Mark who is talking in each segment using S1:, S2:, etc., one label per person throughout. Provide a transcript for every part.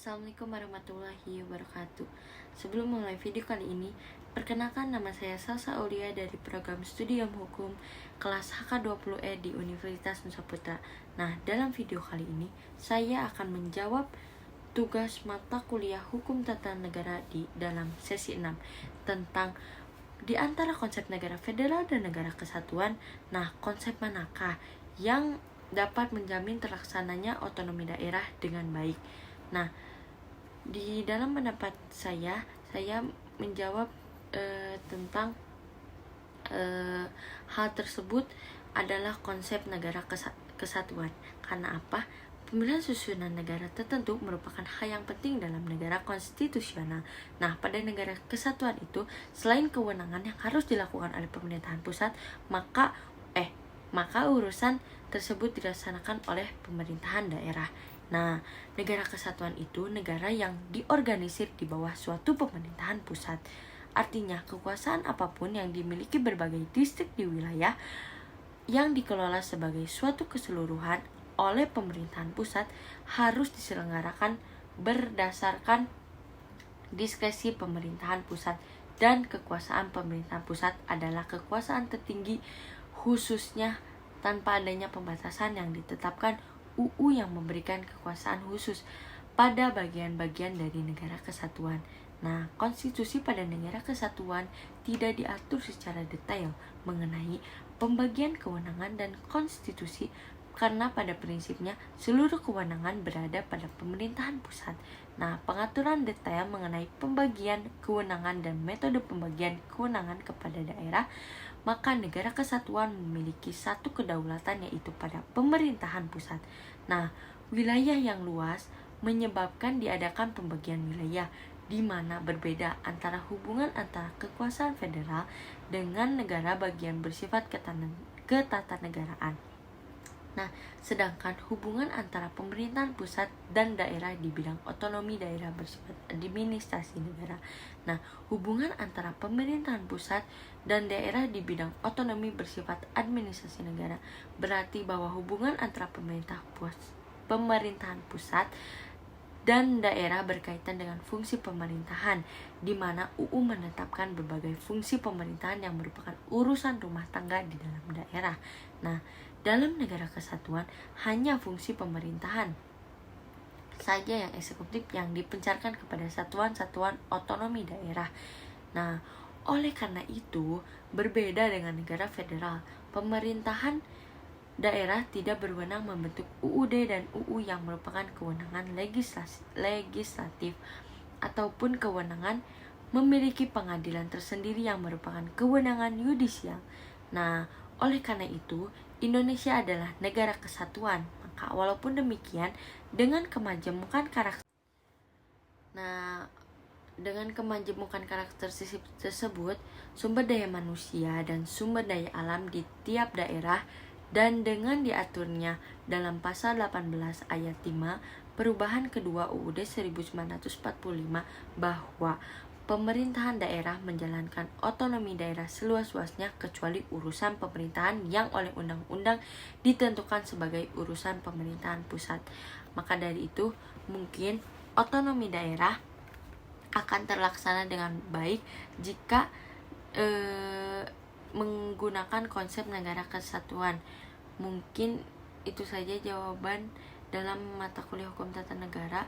S1: Assalamualaikum warahmatullahi wabarakatuh. Sebelum mulai video kali ini, perkenalkan nama saya Salsa Aulia dari program Studi Ilmu Hukum kelas HK20E di Universitas Nusa Putra. Nah, dalam video kali ini, saya akan menjawab tugas mata kuliah Hukum Tata Negara di dalam sesi 6 tentang di antara konsep negara federal dan negara kesatuan. Nah, konsep manakah yang dapat menjamin terlaksananya otonomi daerah dengan baik? Nah, di dalam pendapat saya menjawab tentang hal tersebut adalah konsep negara kesatuan. Karena apa? Pemilihan susunan negara tertentu merupakan hal yang penting dalam negara konstitusional. Nah, pada negara kesatuan itu, selain kewenangan yang harus dilakukan oleh pemerintahan pusat, maka urusan tersebut dilaksanakan oleh pemerintahan daerah. Nah, negara kesatuan itu negara yang diorganisir di bawah suatu pemerintahan pusat. Artinya, kekuasaan apapun yang dimiliki berbagai distrik di wilayah yang dikelola sebagai suatu keseluruhan oleh pemerintahan pusat harus diselenggarakan berdasarkan diskresi pemerintahan pusat, dan kekuasaan pemerintahan pusat adalah kekuasaan tertinggi khususnya tanpa adanya pembatasan yang ditetapkan UU yang memberikan kekuasaan khusus pada bagian-bagian dari negara kesatuan. Nah, konstitusi pada negara kesatuan tidak diatur secara detail mengenai pembagian kewenangan dan konstitusi karena pada prinsipnya seluruh kewenangan berada pada pemerintahan pusat. Nah, pengaturan detail mengenai pembagian kewenangan dan metode pembagian kewenangan kepada daerah, maka negara kesatuan memiliki satu kedaulatan yaitu pada pemerintahan pusat. Nah, wilayah yang luas menyebabkan diadakan pembagian wilayah di mana berbeda antara hubungan antara kekuasaan federal dengan negara bagian bersifat ketatanegaraan. Nah, sedangkan hubungan antara pemerintahan pusat dan daerah di bidang otonomi daerah bersifat administrasi negara. Nah, hubungan antara pemerintahan pusat dan daerah di bidang otonomi bersifat administrasi negara berarti bahwa hubungan antara pemerintahan pusat dan daerah berkaitan dengan fungsi pemerintahan, di mana UU menetapkan berbagai fungsi pemerintahan yang merupakan urusan rumah tangga di dalam daerah. Nah, dalam negara kesatuan hanya fungsi pemerintahan saja yang eksekutif yang dipencarkan kepada satuan-satuan otonomi daerah. Nah, oleh karena itu, berbeda dengan negara federal, pemerintahan daerah tidak berwenang membentuk UUD dan UU yang merupakan kewenangan legislatif ataupun kewenangan memiliki pengadilan tersendiri yang merupakan kewenangan yudisial. Nah, oleh karena itu, Indonesia adalah negara kesatuan. Maka walaupun demikian, dengan kemajemukan karakter tersebut, sumber daya manusia dan sumber daya alam di tiap daerah, dan dengan diaturnya dalam pasal 18 ayat 5 perubahan kedua UUD 1945 bahwa pemerintahan daerah menjalankan otonomi daerah seluas-luasnya kecuali urusan pemerintahan yang oleh undang-undang ditentukan sebagai urusan pemerintahan pusat. Maka dari itu, mungkin otonomi daerah akan terlaksana dengan baik jika menggunakan konsep negara kesatuan. Mungkin itu saja jawaban dalam mata kuliah Hukum Tata Negara.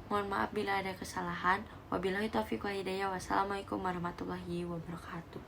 S1: Mohon maaf bila ada kesalahan. Wabillahi taufiq wal hidayah. Wassalamualaikum warahmatullahi wabarakatuh.